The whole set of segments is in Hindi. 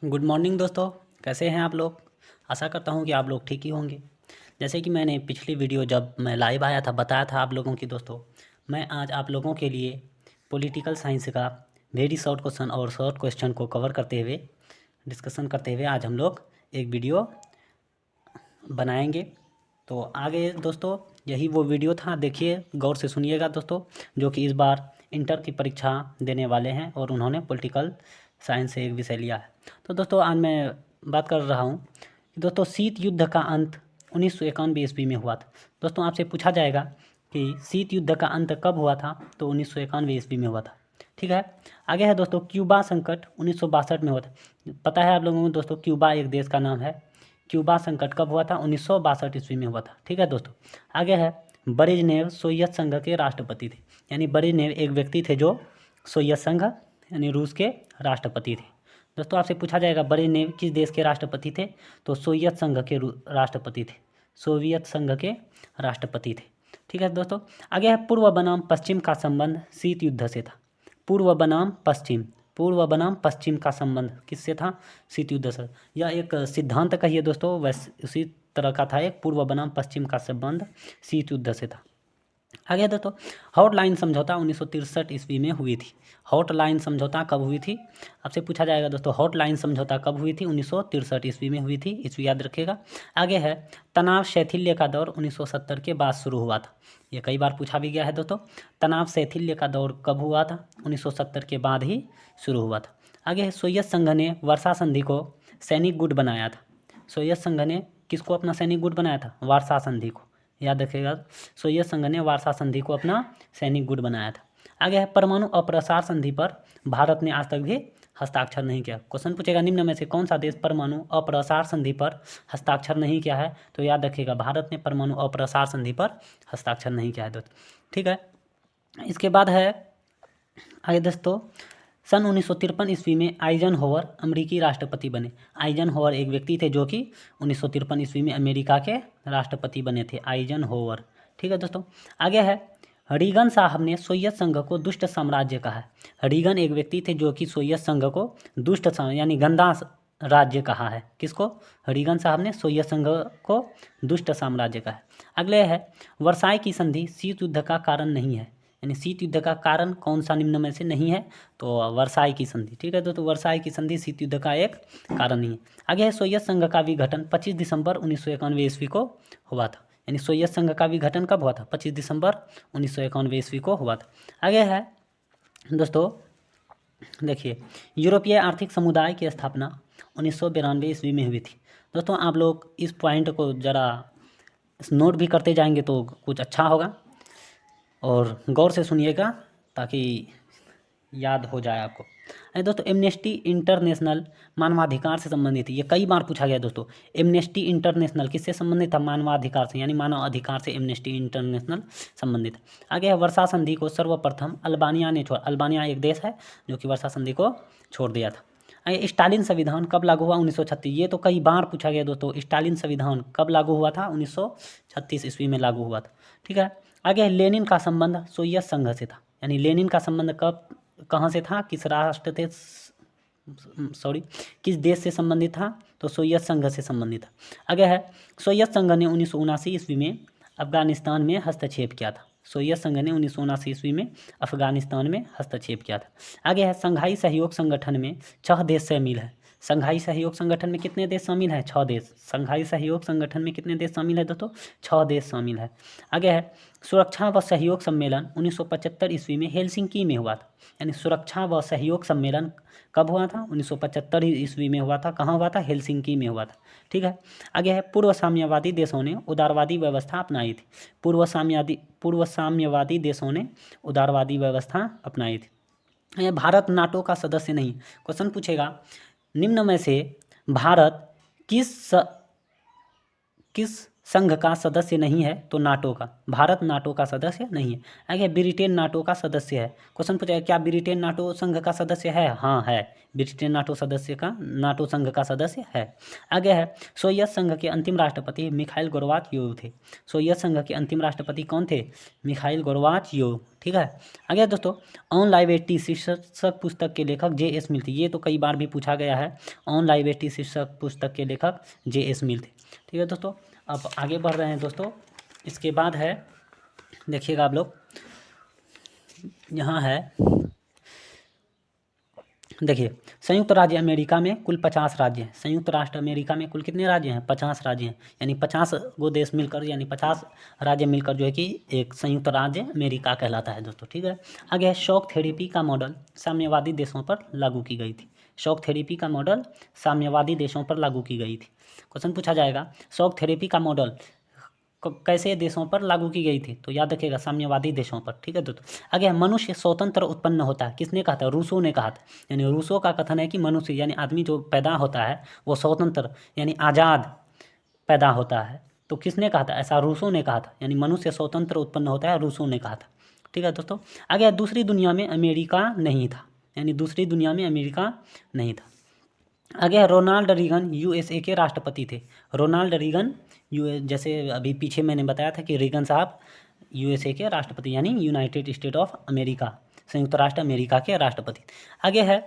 गुड मॉर्निंग दोस्तों। कैसे हैं आप लोग। आशा करता हूं कि आप लोग ठीक ही होंगे। जैसे कि मैंने पिछली वीडियो जब मैं लाइव आया था बताया था आप लोगों की दोस्तों, मैं आज आप लोगों के लिए पॉलिटिकल साइंस का वेरी शॉर्ट क्वेश्चन और शॉर्ट क्वेश्चन को कवर करते हुए डिस्कशन करते हुए आज हम लोग एक वीडियो बनाएंगे। तो आगे दोस्तों यही वो वीडियो था, देखिए गौर से सुनिएगा दोस्तों, जो कि इस बार इंटर की परीक्षा देने वाले हैं और उन्होंने पॉलिटिकल साइंस से एक विषय लिया है। तो दोस्तों आज मैं बात कर रहा हूँ कि दोस्तों शीत युद्ध का अंत 1991 ईस्वी में हुआ था। दोस्तों आपसे पूछा जाएगा कि शीत युद्ध का अंत कब हुआ था, तो 1991 ईस्वी में हुआ था। ठीक है। आगे है दोस्तों क्यूबा संकट 1962 में हुआ था। पता है आप लोगों को दोस्तों, क्यूबा एक देश का नाम है। क्यूबा संकट कब हुआ था, 1962 ईस्वी में हुआ था। ठीक है दोस्तों। आगे है ब्रेजनेव सोवियत संघ के राष्ट्रपति थे। यानी ब्रेजनेव एक व्यक्ति थे जो सोवियत संघ यानी रूस के राष्ट्रपति थे। दोस्तों आपसे पूछा जाएगा ब्रेजनेव किस देश के राष्ट्रपति थे, तो सोवियत संघ के राष्ट्रपति थे। सोवियत संघ के राष्ट्रपति थे। ठीक है दोस्तों। आगे है पूर्व बनाम पश्चिम का संबंध शीत युद्ध से था। पूर्व बनाम पश्चिम, पूर्व बनाम पश्चिम का संबंध किससे था, शीत युद्ध से। यह एक सिद्धांत कहिए दोस्तों, वैसे उसी तरह का था, एक पूर्व बनाम पश्चिम का संबंध शीत युद्ध से था। आगे दोस्तों हॉटलाइन समझौता 1963 ईस्वी में हुई थी। हॉटलाइन समझौता कब हुई थी, आपसे पूछा जाएगा दोस्तों, हॉटलाइन समझौता कब हुई थी, 1963 ईस्वी में हुई थी, ईस्वी याद रखिएगा। आगे है तनाव शैथिल्य का दौर 1970 के बाद शुरू हुआ था। ये कई बार पूछा भी गया है दोस्तों, तनाव शैथिल्य का दौर कब हुआ था, 1970 के बाद ही शुरू हुआ था। आगे है सोवियत संघ ने वर्षा संधि को सैनिक गुट बनाया था। सोवियत संघ ने किसको अपना सैनिक गुट बनाया था, वर्षा संधि को, याद रखिएगा। सोवियत संघ ने वार्सा संधि को अपना सैनिक गुट बनाया था। आगे है परमाणु अप्रसार संधि पर भारत ने आज तक भी हस्ताक्षर नहीं किया। क्वेश्चन पूछेगा निम्न में से कौन सा देश परमाणु अप्रसार संधि पर हस्ताक्षर नहीं किया है, तो याद रखिएगा भारत ने परमाणु अप्रसार संधि पर हस्ताक्षर नहीं किया है दोस्तों। ठीक है। इसके बाद है आगे दोस्तों सन 1953 ईस्वी में आइजनहोवर अमेरिकी राष्ट्रपति बने। आइजनहोवर एक व्यक्ति थे जो कि 1953 ईस्वी में अमेरिका के राष्ट्रपति बने थे, आइजनहोवर। ठीक है दोस्तों। आगे है रीगन साहब ने सोवियत संघ को दुष्ट साम्राज्य कहा है। रीगन एक व्यक्ति थे जो कि सोवियत संघ को दुष्ट यानी गंदा राज्य कहा है। किसको, रीगन साहब ने सोवियत संघ को दुष्ट साम्राज्य कहा है। अगले है वर्साई की संधि शीत युद्ध का कारण नहीं है। यानी शीत युद्ध का कारण कौन सा निम्न में से नहीं है, तो वर्साई की संधि। ठीक है तो वर्साई की संधि शीत युद्ध का एक कारण नहीं है। आगे है सोवियत संघ का विघटन 25 दिसंबर 1991 ईस्वी को हुआ था। यानी सोवियत संघ का विघटन कब हुआ था, 25 दिसंबर 1991 ईस्वी को हुआ था। आगे है दोस्तों देखिए यूरोपीय आर्थिक समुदाय की स्थापना 1992 ईस्वी में हुई थी। दोस्तों आप लोग इस पॉइंट को ज़रा नोट भी करते जाएंगे तो कुछ अच्छा होगा, और गौर से सुनिएगा ताकि याद हो जाए आपको। अरे दोस्तों एमनेस्टी इंटरनेशनल मानवाधिकार से संबंधित है, ये कई बार पूछा गया दोस्तों। एमनेस्टी इंटरनेशनल किससे संबंधित था, मानवाधिकार से, यानी मानव अधिकार से एमनेस्टी इंटरनेशनल संबंधित है। आगे है वर्षा संधि को सर्वप्रथम अल्बानिया ने छोड़ा। अल्बानिया एक देश है जो कि वर्षा संधि को छोड़ दिया था। आगे स्टालिन संविधान कब लागू हुआ, 1936। ये तो कई बार पूछा गया दोस्तों, स्टालिन संविधान कब लागू हुआ था, 1936 ईस्वी में लागू हुआ था। ठीक है। आगे लेनिन का संबंध सोवियत संघ से था। यानी लेनिन का संबंध कब कहाँ से था, किस राष्ट्र थे, सॉरी किस देश से संबंधित था, तो सोवियत संघ से संबंधित था। आगे है सोवियत संघ ने 1979 ईस्वी में अफगानिस्तान में हस्तक्षेप किया था। सोवियत संघ ने 1979 ईस्वी में अफगानिस्तान में हस्तक्षेप किया था। आगे है संघाई सहयोग संगठन में 6 देश शामिल है। संघाई सहयोग संगठन में कितने देश शामिल हैं, 6 देश। संघाई सहयोग संगठन में कितने देश शामिल है दोस्तों, 6 देश शामिल है। आगे है सुरक्षा व सहयोग सम्मेलन 1975 ईस्वी में हेलसिंकी में हुआ था। यानी सुरक्षा व सहयोग सम्मेलन कब हुआ था, 1975 ईस्वी में हुआ था। कहाँ हुआ था, हेलसिंकी में हुआ था। ठीक है। आगे है पूर्व साम्यवादी देशों ने उदारवादी व्यवस्था अपनाई थी। पूर्व साम्यवादी देशों ने उदारवादी व्यवस्था अपनाई थी। भारत नाटो का सदस्य नहीं। क्वेश्चन पूछेगा निम्न में से भारत किस संघ का सदस्य नहीं है तो नाटो का, भारत नाटो का सदस्य नहीं है। आगे ब्रिटेन नाटो का सदस्य है। क्वेश्चन पूछा है क्या ब्रिटेन नाटो संघ का सदस्य है? हाँ है, ब्रिटेन नाटो संघ का सदस्य है। आगे है सोवियत संघ के अंतिम राष्ट्रपति मिखाइल गोर्बाचयोव थे। सोवियत संघ के अंतिम राष्ट्रपति कौन थे? मिखाइल गोर्बाचयोव। ठीक है। आगे दोस्तों ऑन लाइव 80 शीर्षक पुस्तक के लेखक जे.एस. मिल थे। ये तो कई बार भी पूछा गया है। ऑन लाइव 80 शीर्षक पुस्तक के लेखक जे.एस. मिल थे। ठीक है दोस्तों, अब आगे बढ़ रहे हैं दोस्तों। इसके बाद है, देखिएगा आप लोग, यहाँ है, देखिए संयुक्त राज्य अमेरिका में कुल 50 राज्य हैं। संयुक्त राष्ट्र अमेरिका में कुल कितने राज्य हैं? 50 राज्य हैं। यानी 50 गो देश मिलकर, यानी 50 राज्य मिलकर जो है कि एक संयुक्त राज्य अमेरिका कहलाता है दोस्तों। ठीक है। आगे है शॉक थेरेपी का मॉडल साम्यवादी देशों पर लागू की गई थी। शॉक थेरेपी का मॉडल साम्यवादी देशों पर लागू की गई थी। क्वेश्चन पूछा जाएगा शॉक थेरेपी का मॉडल कैसे देशों पर लागू की गई थी? तो याद रखिएगा साम्यवादी देशों पर। ठीक है दोस्तों। आगे मनुष्य स्वतंत्र उत्पन्न होता है। किसने कहा था? रूसो ने कहा था। यानी रूसो का कथन है कि मनुष्य यानी आदमी जो पैदा होता है वो स्वतंत्र यानी आज़ाद पैदा होता है। तो किसने कहा था? ऐसा रूसो ने कहा था। यानी मनुष्य स्वतंत्र उत्पन्न होता है, रूसो ने कहा था। ठीक है दोस्तों। आगे दूसरी दुनिया में अमेरिका नहीं था। यानी दूसरी दुनिया में अमेरिका नहीं था। आगे रोनाल्ड रीगन यूएसए के राष्ट्रपति थे। रोनाल्ड रीगन जैसे अभी पीछे मैंने बताया था कि रीगन साहब यूएसए के राष्ट्रपति यानी यूनाइटेड स्टेट ऑफ अमेरिका, संयुक्त राष्ट्र अमेरिका के राष्ट्रपति। आगे है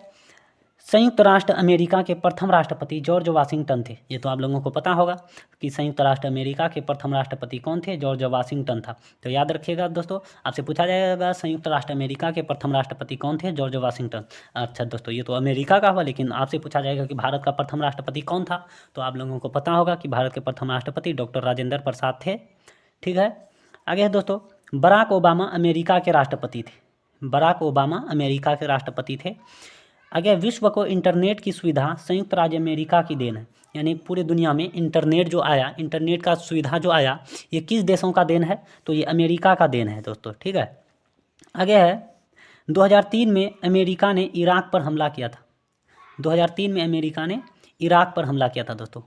संयुक्त राष्ट्र अमेरिका के प्रथम राष्ट्रपति जॉर्ज वाशिंगटन थे। ये तो आप लोगों को पता होगा कि संयुक्त राष्ट्र अमेरिका के प्रथम राष्ट्रपति कौन थे? जॉर्ज वाशिंगटन था। तो याद रखिएगा दोस्तों, आपसे पूछा जाएगा संयुक्त राष्ट्र अमेरिका के प्रथम राष्ट्रपति कौन थे? George Washington. अच्छा दोस्तों, ये तो अमेरिका का हुआ, लेकिन आपसे पूछा जाएगा कि भारत का प्रथम राष्ट्रपति कौन था? तो आप लोगों को पता होगा कि भारत के प्रथम राष्ट्रपति डॉक्टर राजेंद्र प्रसाद थे। ठीक है। आगे है दोस्तों बराक ओबामा अमेरिका के राष्ट्रपति थे। बराक ओबामा अमेरिका के राष्ट्रपति थे। आगे विश्व को इंटरनेट की सुविधा संयुक्त राज्य अमेरिका की देन है। यानी पूरी दुनिया में इंटरनेट जो आया, इंटरनेट का सुविधा जो आया, ये किस देशों का देन है? तो ये अमेरिका का देन है दोस्तों। ठीक है। आगे है 2003 में अमेरिका ने इराक पर हमला किया था। 2003 में अमेरिका ने इराक पर हमला किया था दोस्तों।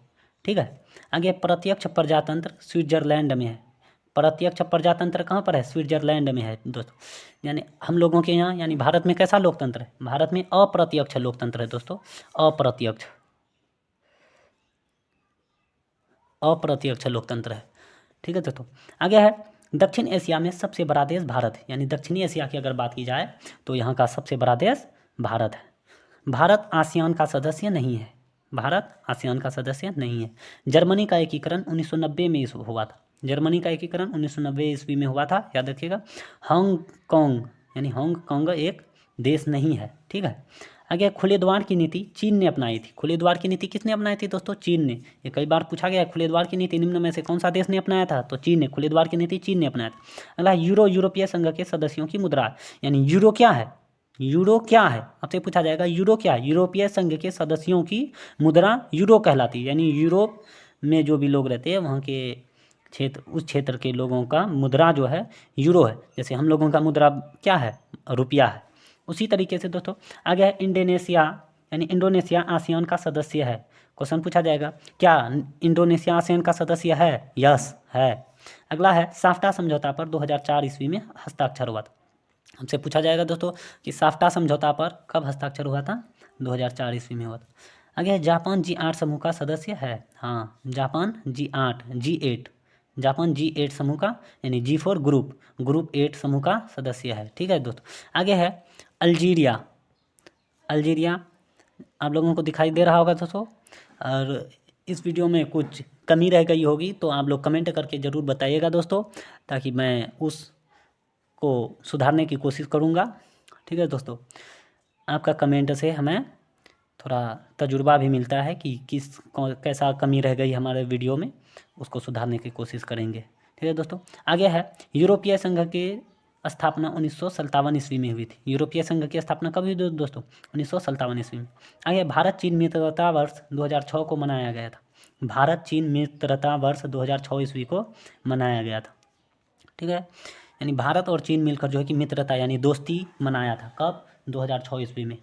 ठीक है। आगे प्रत्यक्ष प्रजातंत्र स्विट्जरलैंड में है। प्रत्यक्ष प्रजातंत्र कहाँ पर है? स्विट्जरलैंड में है दोस्तों। यानी हम लोगों के यहाँ यानी भारत में कैसा लोकतंत्र है? भारत में अप्रत्यक्ष लोकतंत्र है दोस्तों। अप्रत्यक्ष लोकतंत्र है। ठीक है दोस्तों। आगे है दक्षिण एशिया में सबसे बड़ा देश भारत है। यानी दक्षिणी एशिया की अगर बात की जाए तो यहाँ का सबसे बड़ा देश भारत है। भारत आसियान का सदस्य नहीं है। भारत आसियान का सदस्य नहीं है। जर्मनी का एकीकरण 1990 में हुआ था। जर्मनी का एकीकरण 1990 ईस्वी में हुआ था, याद रखिएगा। हांगकांग यानी हांगकांग एक देश नहीं है। ठीक है। आगे खुले द्वार की नीति चीन ने अपनाई थी। खुले द्वार की नीति किसने अपनाई थी दोस्तों? चीन ने। ये कई बार पूछा गया है खुले द्वार की नीति निम्न में से कौन सा देश ने अपनाया था? तो चीन ने। खुले द्वार की नीति चीन ने अपनाया था। अगला यूरोपीय संघ के सदस्यों की मुद्रा। यानी यूरो क्या है? यूरो क्या है? आपसे पूछा जाएगा यूरो क्या है? यूरोपीय संघ के सदस्यों की मुद्रा यूरो कहलाती है। यानी यूरोप में जो भी लोग रहते हैं वहाँ के उस क्षेत्र के लोगों का मुद्रा जो है यूरो है। जैसे हम लोगों का मुद्रा क्या है? रुपया है। उसी तरीके से दोस्तों आगे है इंडोनेशिया यानी इंडोनेशिया आसियान का सदस्य है। क्वेश्चन पूछा जाएगा क्या इंडोनेशिया आसियान का सदस्य है? यस है। अगला है साफ्टा समझौता पर 2004 ईस्वी में हस्ताक्षर हुआ था। हमसे पूछा जाएगा दोस्तों कि साफ्टा समझौता पर कब हस्ताक्षर हुआ था? 2004 ईस्वी में हुआ था। आगे जापान G8 समूह का सदस्य है। हाँ, जापान G8 जापान G8 समूह का यानी G4 ग्रुप 8 समूह का सदस्य है। ठीक है दोस्तों। आगे है अल्जीरिया आप लोगों को दिखाई दे रहा होगा दोस्तों। और इस वीडियो में कुछ कमी रह गई होगी तो आप लोग कमेंट करके ज़रूर बताइएगा दोस्तों, ताकि मैं उस को सुधारने की कोशिश करूँगा। ठीक है दोस्तों। आपका कमेंट से हमें थोड़ा तजुर्बा भी मिलता है कि कैसा कमी रह गई हमारे वीडियो में, उसको सुधारने की कोशिश करेंगे। ठीक है दोस्तों। आगे है यूरोपीय संघ की स्थापना 1957 ईस्वी में हुई थी। यूरोपीय संघ की स्थापना कब हुई दोस्तों? 1957 ईस्वी में। आगे भारत चीन मित्रता वर्ष 2006 को मनाया गया था। भारत चीन मित्रता वर्ष 2006 ईस्वी को मनाया गया था। ठीक है। यानी भारत और चीन मिलकर जो है कि मित्रता यानी दोस्ती मनाया था। कब? 2006 ईस्वी में।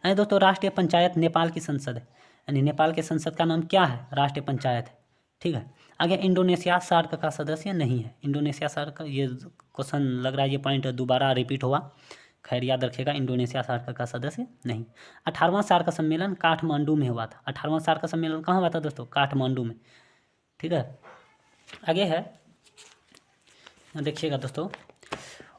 अरे दोस्तों राष्ट्रीय पंचायत नेपाल की संसद है। यानी नेपाल के संसद का नाम क्या है? राष्ट्रीय पंचायत है। ठीक है। आगे इंडोनेशिया सार्क का सदस्य नहीं है। इंडोनेशिया सार्क, ये क्वेश्चन लग रहा है ये पॉइंट दोबारा रिपीट हुआ, खैर याद रखिएगा, इंडोनेशिया सार्क का सदस्य नहीं। 18वां सार्क सम्मेलन काठमांडू में हुआ था। 18वां सार्क सम्मेलन कहाँ हुआ था दोस्तों? काठमांडू में। ठीक है, आगे है, देखिएगा दोस्तों,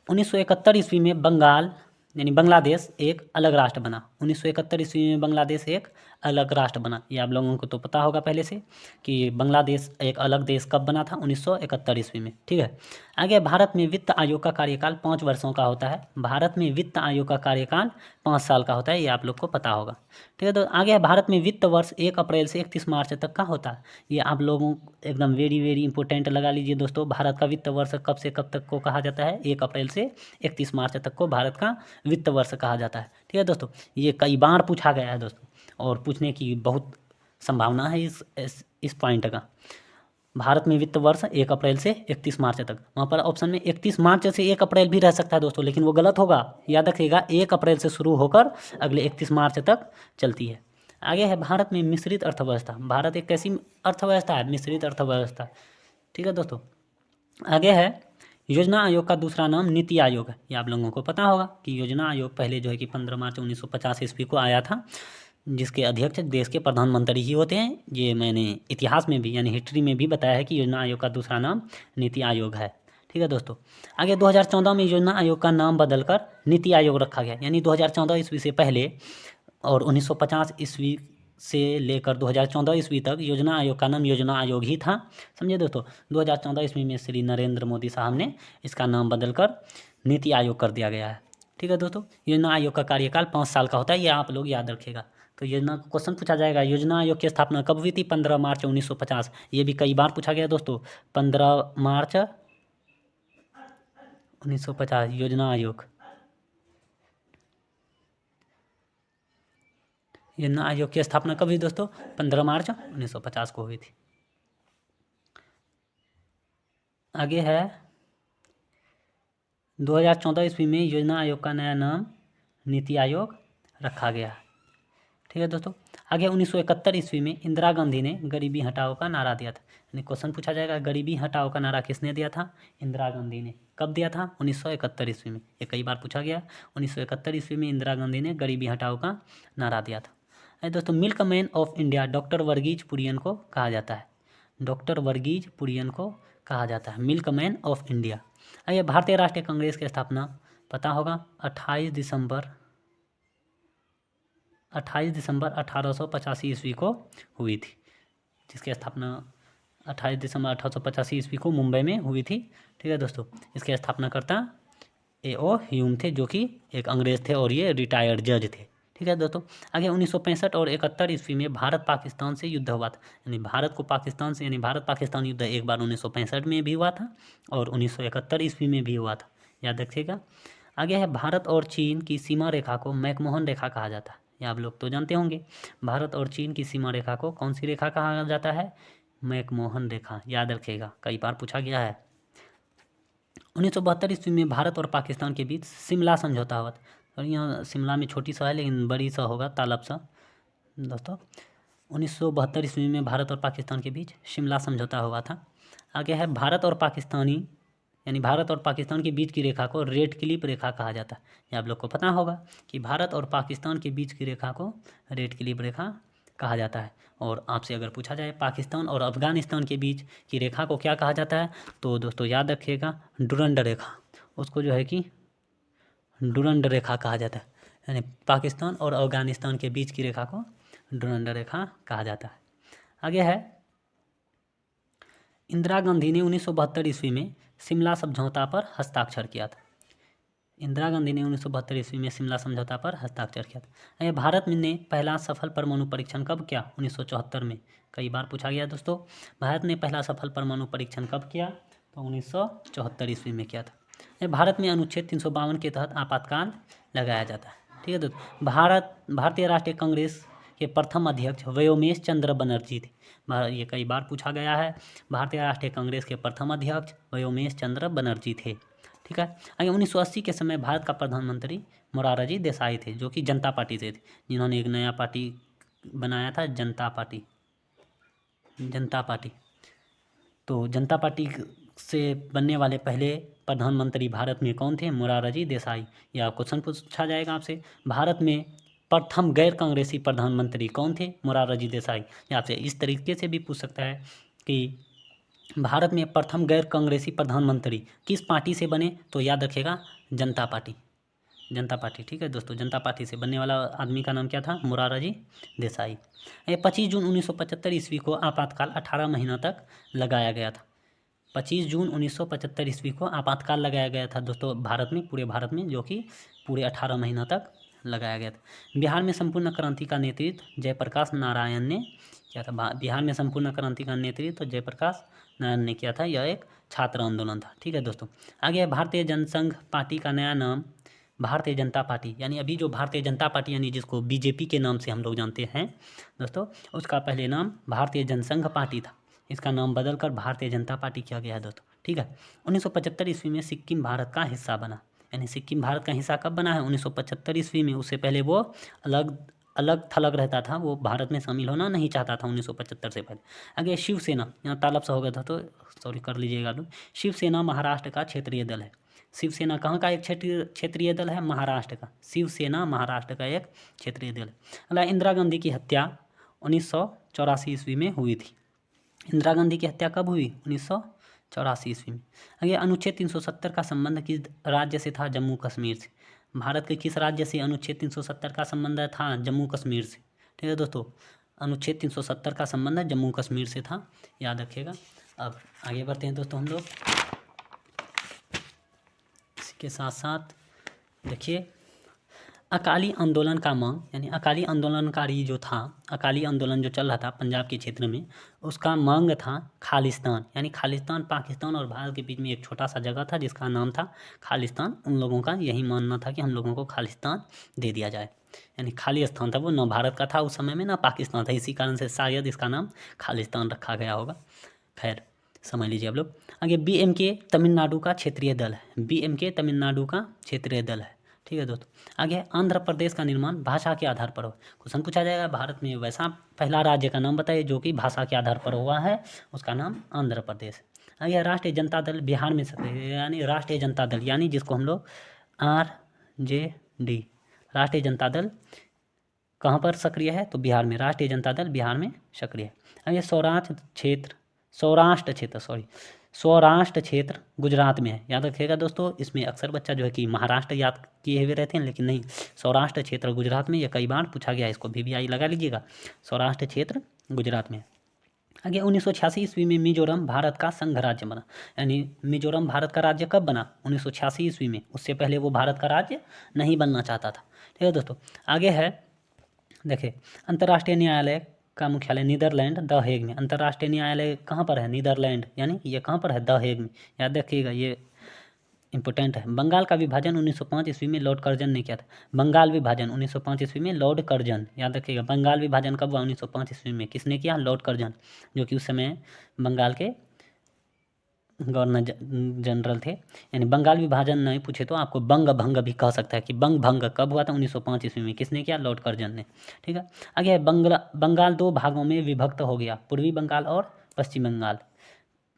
1971 ईस्वी में बंगाल यानी बांग्लादेश एक अलग राष्ट्र बना। 1971 ईस्वी में बांग्लादेश एक अलग राष्ट्र बना। ये आप लोगों को तो पता होगा पहले से कि बांग्लादेश एक अलग देश कब बना था, 1971 ईस्वी में। ठीक है, आगे भारत में वित्त आयोग का कार्यकाल 5 वर्षों का होता है। भारत में वित्त आयोग का कार्यकाल 5 साल का होता है, ये आप लोग को पता होगा। ठीक है, तो आगे भारत में वित्त वर्ष 1 अप्रैल से 31 मार्च तक का होता है। ये आप लोगों एकदम वेरी वेरी इंपॉर्टेंट लगा लीजिए दोस्तों। भारत का वित्त वर्ष कब से कब तक को कहा जाता है? 1 अप्रैल से 31 मार्च तक को भारत का वित्त वर्ष कहा जाता है। ठीक है दोस्तों, ये कई बार पूछा गया है दोस्तों, और पूछने की बहुत संभावना है इस पॉइंट का। भारत में वित्त वर्ष 1 अप्रैल से 31 मार्च तक, वहाँ पर ऑप्शन में 31 मार्च से 1 अप्रैल भी रह सकता है दोस्तों, लेकिन वो गलत होगा। याद रखिएगा, 1 अप्रैल से शुरू होकर अगले 31 मार्च तक चलती है। आगे है भारत में मिश्रित अर्थव्यवस्था। भारत एक कैसी अर्थव्यवस्था है? मिश्रित अर्थव्यवस्था। ठीक है दोस्तों, आगे है योजना आयोग का दूसरा नाम नीति आयोग है। ये आप लोगों को पता होगा कि योजना आयोग पहले जो है कि 15 मार्च 1950 ईस्वी को आया था, जिसके अध्यक्ष देश के प्रधानमंत्री ही होते हैं। ये मैंने इतिहास में भी यानी हिस्ट्री में भी बताया है कि योजना आयोग का दूसरा नाम नीति आयोग है। ठीक है दोस्तों, आगे 2014 में योजना आयोग का नाम बदलकर नीति आयोग रखा गया। यानी 2014 ईस्वी से पहले और 1950 ईस्वी से लेकर 2014 ईस्वी तक योजना आयोग का नाम योजना आयोग ही था। समझे दोस्तों, 2014 ईस्वी में श्री नरेंद्र मोदी साहब ने इसका नाम बदलकर नीति आयोग कर दिया गया है। ठीक है दोस्तों, योजना आयोग का कार्यकाल 5 साल का होता है, ये आप लोग याद रखिएगा। तो योजना क्वेश्चन पूछा जाएगा, योजना आयोग की स्थापना कब हुई थी? 15 मार्च 1950। ये भी कई बार पूछा गया दोस्तों, 15 मार्च 1950 योजना आयोग की स्थापना कब हुई दोस्तों? 15 मार्च 1950 को हुई थी। आगे है 2014 ईस्वी में योजना आयोग का नया नाम नीति आयोग रखा गया। ठीक है दोस्तों, आगे 1971 ईस्वी में इंदिरा गांधी ने गरीबी हटाओ का नारा दिया था। यानी क्वेश्चन पूछा जाएगा, गरीबी हटाओ का नारा किसने दिया था? इंदिरा गांधी ने। कब दिया था? 1971 ईस्वी में। ये कई बार पूछा गया, 1971 ईस्वी में इंदिरा गांधी ने गरीबी हटाओ का नारा दिया था। दोस्तों, milk man of India doctor Verghese Kurien को कहा जाता है। डॉक्टर वर्गीज कुरियन को कहा जाता है मिल्क मैन ऑफ इंडिया। आइए, भारतीय राष्ट्रीय कांग्रेस की स्थापना पता होगा 28 दिसंबर 1885 ईस्वी को हुई थी, जिसकी स्थापना 28 दिसंबर 1885 ईस्वी को मुंबई में हुई थी। ठीक है दोस्तों, इसके स्थापनाकर्ता A.O. ह्यूम थे, जो कि एक अंग्रेज थे और ये रिटायर्ड जज थे। ठीक है दोस्तों, आगे 1965 और 71 ईस्वी में भारत पाकिस्तान से युद्ध हुआ था। यानी भारत को पाकिस्तान से, यानी भारत पाकिस्तान युद्ध एक बार 1965 में भी हुआ था और 1971 ईस्वी में भी हुआ था, याद रखिएगा। आगे है भारत और चीन की सीमा रेखा को मैकमोहन रेखा कहा जाता है। ये आप लोग तो जानते होंगे, भारत और चीन की सीमा रेखा को कौन सी रेखा कहा जाता है? मैकमोहन रेखा, याद रखिएगा, कई बार पूछा गया है। 1972 ईस्वी में भारत और पाकिस्तान के बीच शिमला समझौता हुआ था। और यहाँ शिमला में छोटी सा है लेकिन बड़ी सा होगा, तालाब सा दोस्तों। 1972 ईस्वी में भारत और पाकिस्तान के बीच शिमला समझौता हुआ था। आगे है भारत और पाकिस्तानी, यानी भारत और पाकिस्तान के बीच की रेखा को रेड क्लिप रेखा कहा जाता है। ये आप लोग को पता होगा कि भारत और पाकिस्तान के बीच की रेखा को रेड क्लिप रेखा कहा जाता है। और आपसे अगर पूछा जाए पाकिस्तान और अफगानिस्तान के बीच की रेखा को क्या कहा जाता है, तो दोस्तों याद रखिएगा, डुरंड रेखा, उसको जो है कि डुरंड रेखा कहा जाता है। यानी पाकिस्तान और अफगानिस्तान के बीच की रेखा को डुरंड रेखा कहा जाता है। आगे है इंदिरा गांधी ने 1972 ईस्वी में शिमला समझौता पर हस्ताक्षर किया था। इंदिरा गांधी ने 1972 ईस्वी में शिमला समझौता पर हस्ताक्षर किया था। भारत ने पहला सफल परमाणु परीक्षण कब किया? 1974 में। कई बार पूछा गया दोस्तों, भारत ने पहला सफल परमाणु परीक्षण कब किया? तो 1974 ईस्वी में किया था। भारत में अनुच्छेद 352 के तहत आपातकाल लगाया जाता है। ठीक है दोस्तों, भारतीय राष्ट्रीय कांग्रेस के प्रथम अध्यक्ष व्योमेश चंद्र बनर्जी थे। ये कई बार पूछा गया है, भारतीय राष्ट्रीय कांग्रेस के प्रथम अध्यक्ष व्योमेश चंद्र बनर्जी थे। ठीक है, आगे 1980 के समय भारत का प्रधानमंत्री मोरारजी देसाई थे, जो कि जनता पार्टी से थे, जिन्होंने एक नया पार्टी बनाया था, जनता पार्टी। तो जनता पार्टी से बनने वाले पहले प्रधानमंत्री भारत में कौन थे? मोरारजी देसाई। या क्वेश्चन पूछा जाएगा आपसे, भारत में प्रथम गैर कांग्रेसी प्रधानमंत्री कौन थे? मोरारजी देसाई। या आपसे इस तरीके से भी पूछ सकता है कि भारत में प्रथम गैर कांग्रेसी प्रधानमंत्री किस पार्टी से बने? तो याद रखिएगा, जनता पार्टी। जनता पार्टी, ठीक है दोस्तों, जनता पार्टी से बनने वाला आदमी का नाम क्या था? मोरारजी देसाई। 25 जून 1975 ईस्वी को आपातकाल 18 महीनों तक लगाया गया था। 25 जून 1975 ईस्वी को आपातकाल लगाया गया था दोस्तों भारत में, पूरे भारत में, जो कि पूरे 18 महीनों तक लगाया गया था। बिहार में संपूर्ण क्रांति का नेतृत्व जयप्रकाश नारायण ने किया था। बिहार में संपूर्ण क्रांति का नेतृत्व जयप्रकाश नारायण ने किया था। यह एक छात्र आंदोलन था, ठीक है दोस्तों। आगे भारतीय जनसंघ पार्टी का नया नाम भारतीय जनता पार्टी, यानी अभी जो भारतीय जनता पार्टी यानी जिसको बीजेपी के नाम से हम लोग जानते हैं दोस्तों, उसका पहले नाम भारतीय जनसंघ पार्टी था। इसका नाम बदलकर भारतीय जनता पार्टी किया गया है दोस्तों, ठीक है। 1975 ईस्वी में सिक्किम भारत का हिस्सा बना, यानी सिक्किम भारत का हिस्सा कब बना है? 1975 ईस्वी में। उससे पहले वो अलग अलग थलग रहता था, वो भारत में शामिल होना नहीं चाहता था 1975 से पहले। आगे शिवसेना, यहाँ तालब सा हो गया था तो सॉरी कर लीजिएगा लोग। शिवसेना महाराष्ट्र का क्षेत्रीय दल है। शिवसेना कहाँ का एक क्षेत्रीय दल है? महाराष्ट्र का। शिवसेना महाराष्ट्र का एक क्षेत्रीय दल है। अगला, इंदिरा गांधी की हत्या 1984 ईस्वी में हुई थी। इंदिरा गांधी की हत्या कब हुई? 1984 ईस्वी में। आगे, अनुच्छेद 370 का संबंध किस राज्य से था? जम्मू कश्मीर से। भारत के किस राज्य से अनुच्छेद 370 का संबंध था? जम्मू कश्मीर से, ठीक है दोस्तों। अनुच्छेद 370 का संबंध जम्मू कश्मीर से था, याद रखिएगा। अब आगे बढ़ते हैं दोस्तों हम लोग। इसी के साथ साथ देखिए, अकाली आंदोलन का मांग, यानी अकाली आंदोलनकारी जो था, अकाली आंदोलन जो चल रहा था पंजाब के क्षेत्र में, उसका मांग था खालिस्तान, यानी खालिस्तान पाकिस्तान और भारत के बीच में एक छोटा सा जगह था जिसका नाम था खालिस्तान। उन लोगों का यही मानना था कि हम लोगों को खालिस्तान दे दिया जाए, यानी खाली स्थान था वो, ना भारत का था उस समय में, ना पाकिस्तान था। इसी कारण से शायद इसका नाम खालिस्तान रखा गया होगा। खैर, समझ लीजिए आप लोग। आगे, BMK तमिलनाडु का क्षेत्रीय दल है। BMK तमिलनाडु का क्षेत्रीय दल है, ठीक है दोस्तों। आगे, आंध्र प्रदेश का निर्माण भाषा के आधार पर हो। क्वेश्चन पूछा जाएगा, भारत में वैसा पहला राज्य का नाम बताइए जो कि भाषा के आधार पर हुआ है, उसका नाम आंध्र प्रदेश। आगे, राष्ट्रीय जनता दल बिहार में सक्रिय, यानी राष्ट्रीय जनता दल, यानी जिसको हम लोग RJD, राष्ट्रीय जनता दल कहाँ पर सक्रिय है? तो बिहार में। राष्ट्रीय जनता दल बिहार में सक्रिय है। आगे, सौराष्ट्र क्षेत्र गुजरात में है, याद रखिएगा दोस्तों। इसमें अक्सर बच्चा जो है कि महाराष्ट्र याद किए हुए रहते हैं, लेकिन नहीं, सौराष्ट्र क्षेत्र गुजरात में, ये कई बार पूछा गया है, इसको VVI लगा लीजिएगा। सौराष्ट्र क्षेत्र गुजरात में। आगे, 1986 ईस्वी में मिजोरम भारत का संघ राज्य बना, यानी मिजोरम भारत का राज्य कब बना? 1986 ईस्वी में। उससे पहले वो भारत का राज्य नहीं बनना चाहता था, ठीक है दोस्तों। आगे है, देखिए, अंतर्राष्ट्रीय न्यायालय का मुख्यालय नीदरलैंड द हेग में। अंतर्राष्ट्रीय न्यायालय कहाँ पर है? नीदरलैंड, यानी ये कहाँ पर है? द हेग में, याद रखिएगा, ये इंपॉर्टेंट है। बंगाल का विभाजन 1905 ईस्वी में लॉर्ड कर्जन ने किया था। बंगाल विभाजन 1905 ईस्वी में लॉर्ड कर्जन, याद रखिएगा। बंगाल विभाजन कब हुआ? 1905 ईस्वी में। किसने किया? लॉर्ड कर्जन, जो कि उस समय बंगाल के गवर्नर जनरल थे। यानी बंगाल विभाजन नहीं पूछे तो आपको बंग भंग भी कह सकता है कि बंग भंग कब हुआ था? 1905 ईस्वी में। किसने किया? लॉर्ड कर्जन ने, ठीक है। आगे, बंगाल दो भागों में विभक्त हो गया, पूर्वी बंगाल और पश्चिम बंगाल।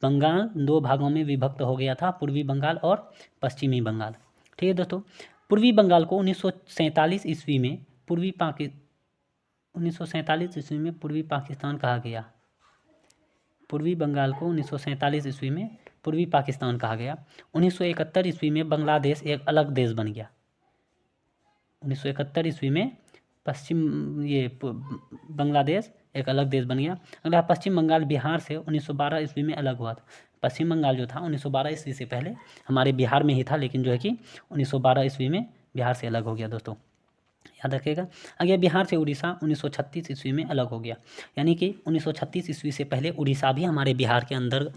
बंगाल दो भागों में विभक्त हो गया था, पूर्वी बंगाल और पश्चिमी बंगाल, ठीक है दोस्तों। पूर्वी बंगाल को 1947 ईस्वी में पूर्वी पाकिस्तान कहा गया। पूर्वी बंगाल को 1947 ईस्वी में पूर्वी पाकिस्तान कहा गया। 1971 ईस्वी में बांग्लादेश एक अलग देश बन गया। 1971 ईस्वी में बांग्लादेश एक अलग देश बन गया। अगला, पश्चिम बंगाल बिहार से 1912 ईस्वी में अलग हुआ था। पश्चिम बंगाल जो था 1912 ईस्वी से पहले हमारे बिहार में ही था, लेकिन जो है कि 1912 ईस्वी में बिहार से अलग हो गया दोस्तों, याद रखिएगा। आगे, बिहार से उड़ीसा 1936 ईस्वी में अलग हो गया, यानी कि 1936 ईस्वी से पहले उड़ीसा भी हमारे बिहार के अंदर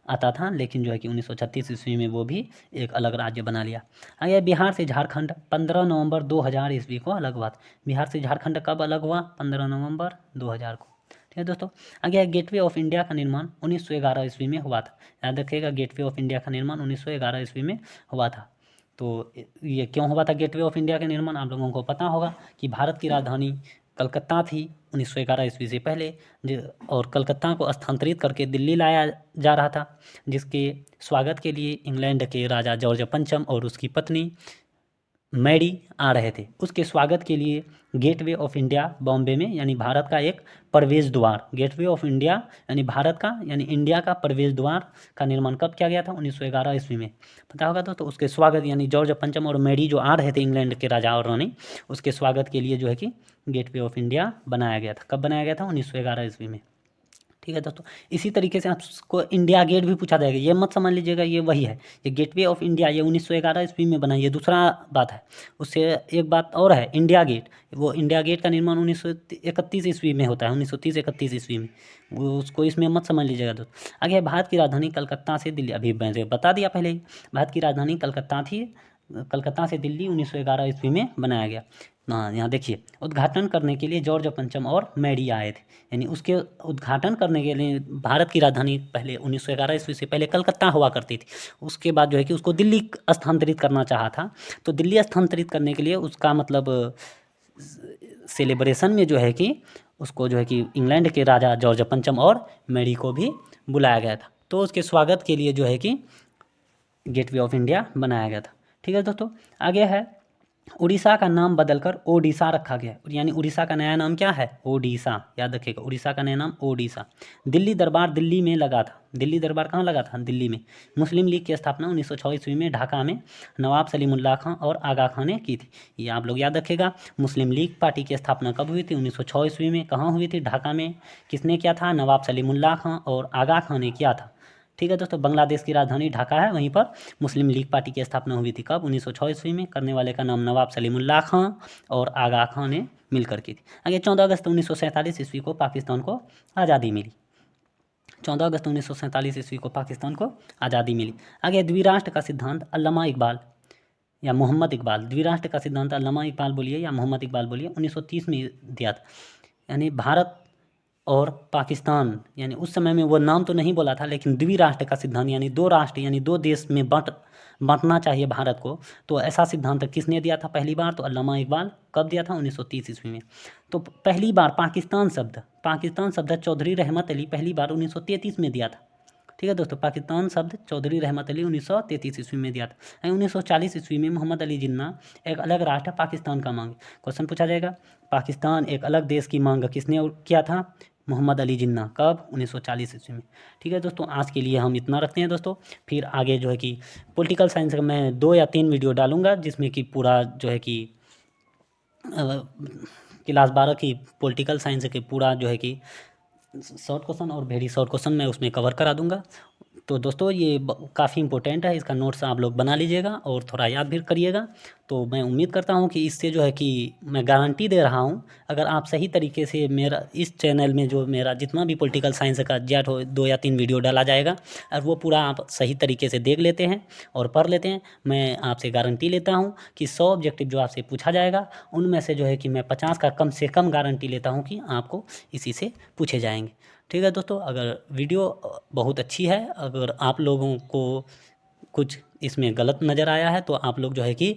आता था, लेकिन जो है कि 1936 ईस्वी में वो भी एक अलग राज्य बना लिया। आगे, बिहार से झारखंड 15 नवंबर 2000 ईस्वी को अलग हुआ था। बिहार से झारखंड कब अलग हुआ? 15 नवंबर 2000 को, ठीक है दोस्तों। आगे, गेटवे ऑफ इंडिया का निर्माण 1911 ईस्वी में हुआ था, याद रखिएगा। गेटवे ऑफ इंडिया का निर्माण 1911 ईस्वी में हुआ था। तो ये क्यों हुआ था गेटवे ऑफ इंडिया का निर्माण? आप लोगों को पता होगा कि भारत की राजधानी कलकत्ता थी 1911 ईस्वी से पहले, और कलकत्ता को स्थानांतरित करके दिल्ली लाया जा रहा था, जिसके स्वागत के लिए इंग्लैंड के राजा जॉर्ज पंचम और उसकी पत्नी मैरी आ रहे थे। उसके स्वागत के लिए गेटवे ऑफ इंडिया बॉम्बे में, यानी भारत का एक प्रवेश द्वार, गेटवे ऑफ इंडिया यानी भारत का यानी इंडिया का प्रवेश द्वार का निर्माण कब किया गया था? 1911 ईस्वी में। पता होगा तो उसके स्वागत यानी जॉर्ज पंचम और मैरी जो आ रहे थे इंग्लैंड के राजा और रानी, उसके स्वागत के लिए जो है कि गेटवे ऑफ इंडिया बनाया गया था। कब बनाया गया था? 1911 ईस्वी में। ठीक है दोस्तों, इसी तरीके से आपको इंडिया गेट भी पूछा जाएगा, ये मत समझ लीजिएगा ये वही है, ये गेटवे ऑफ इंडिया ये 1911 ईस्वी में बना, ये दूसरा बात है। उससे एक बात और है, इंडिया गेट, वो इंडिया गेट का निर्माण 1931 ईस्वी में होता है, 1930-31 ईस्वी में, वो उसको इसमें मत समझ लीजिएगा दोस्तों। आगे है भारत की राजधानी कलकत्ता से दिल्ली, अभी मैंने बता दिया पहले ही, भारत की राजधानी कलकत्ता थी, कलकत्ता से दिल्ली 1911 ईस्वी में बनाया गया। हाँ, यहाँ देखिए, उद्घाटन करने के लिए जॉर्ज पंचम और मैरी आए थे, यानी उसके उद्घाटन करने के लिए भारत की राजधानी पहले 1911 ईस्वी से पहले कलकत्ता हुआ करती थी, उसके बाद जो है कि उसको दिल्ली स्थानांतरित करना चाहा था। तो दिल्ली स्थानांतरित करने के लिए उसका मतलब सेलिब्रेशन में जो है कि उसको जो है कि इंग्लैंड के राजा जॉर्ज पंचम और मैरी को भी बुलाया गया था। तो उसके स्वागत के लिए जो है कि गेटवे ऑफ इंडिया बनाया गया था। ठीक है दोस्तों, आगे है उड़ीसा का नाम बदलकर ओडिशा रखा गया, यानी उड़ीसा का नया नाम क्या है? ओडिशा, याद रखिएगा, उड़ीसा का नया नाम ओडिशा। दिल्ली दरबार दिल्ली में लगा था, दिल्ली दरबार कहाँ लगा था? दिल्ली में। मुस्लिम लीग की स्थापना 1906 ईस्वी में ढाका में नवाब सलीमुल्लाह खां और आगा खां ने की थी, ये आप लोग याद रखिएगा। मुस्लिम लीग पार्टी की स्थापना कब हुई थी? 1906 ईस्वी में। कहाँ हुई थी? ढाका में। किसने किया था? नवाब सलीमुल्लाह खां और आगा खां ने किया था। ठीक है दोस्तों, बांग्लादेश की राजधानी ढाका है, वहीं पर मुस्लिम लीग पार्टी की स्थापना हुई थी कब? 1906 ईस्वी में। करने वाले का नाम नवाब सलीमुल्लाह खां और आगा खां ने मिलकर की थी। आगे 14 अगस्त 1947 ईस्वी को पाकिस्तान को आज़ादी मिली, 14 अगस्त 1947 ईस्वी को पाकिस्तान को आज़ादी मिली। आगे द्विराष्ट्र का सिद्धांत अल्लामा इकबाल या मोहम्मद इकबाल, द्विराष्ट्र का सिद्धांत अल्लामा इकबाल बोलिए या मोहम्मद इकबाल बोलिए, 1930 में दिया था। यानी भारत और पाकिस्तान, यानी उस समय में वो नाम तो नहीं बोला था, लेकिन द्विराष्ट्र का सिद्धांत यानी दो राष्ट्र यानी दो देश में बांटना चाहिए भारत को, तो ऐसा सिद्धांत किसने दिया था पहली बार? तो अल्लामा इकबाल। कब दिया था? 1930 ईस्वी में। तो पहली बार पाकिस्तान शब्द चौधरी रहमत अली पहली बार 1933 में दिया था। ठीक है दोस्तों, पाकिस्तान शब्द चौधरी रहमत अली 1933 ईस्वी में दिया था। 1940 ईस्वी में मोहम्मद अली जिन्ना एक अलग राष्ट्र पाकिस्तान का मांग, क्वेश्चन पूछा जाएगा, पाकिस्तान एक अलग देश की मांग किसने किया था? मोहम्मद अली जिन्ना। कब? 1940 ईस्वी में। ठीक है दोस्तों, आज के लिए हम इतना रखते हैं दोस्तों, फिर आगे जो है कि पॉलिटिकल साइंस का मैं 2 या 3 वीडियो डालूंगा, जिसमें कि पूरा जो है कि क्लास 12 की पॉलिटिकल साइंस के पूरा जो है कि शॉर्ट क्वेश्चन और वेरी शॉर्ट क्वेश्चन मैं उसमें कवर करा दूंगा। तो दोस्तों ये काफ़ी इंपॉर्टेंट है, इसका नोट्स आप लोग बना लीजिएगा और थोड़ा याद भी करिएगा। तो मैं उम्मीद करता हूँ कि इससे जो है कि मैं गारंटी दे रहा हूँ, अगर आप सही तरीके से मेरा इस चैनल में जो मेरा जितना भी पॉलिटिकल साइंस का जेट हो 2 या 3 वीडियो डाला जाएगा, और वो पूरा आप सही तरीके से देख लेते हैं और पढ़ लेते हैं, मैं आपसे गारंटी लेता हूँ कि 100 ऑब्जेक्टिव जो आपसे पूछा जाएगा उनमें से जो है कि मैं 50 का कम से कम गारंटी लेता हूँ कि आपको इसी से पूछे जाएंगे। ठीक है दोस्तों, अगर वीडियो बहुत अच्छी है, अगर आप लोगों को कुछ इसमें गलत नज़र आया है तो आप लोग जो है कि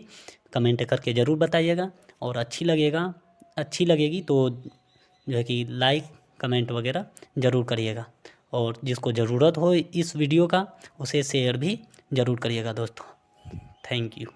कमेंट करके ज़रूर बताइएगा, और अच्छी लगेगी तो जो है कि लाइक कमेंट वगैरह ज़रूर करिएगा, और जिसको ज़रूरत हो इस वीडियो का उसे शेयर भी ज़रूर करिएगा दोस्तों। Thank you.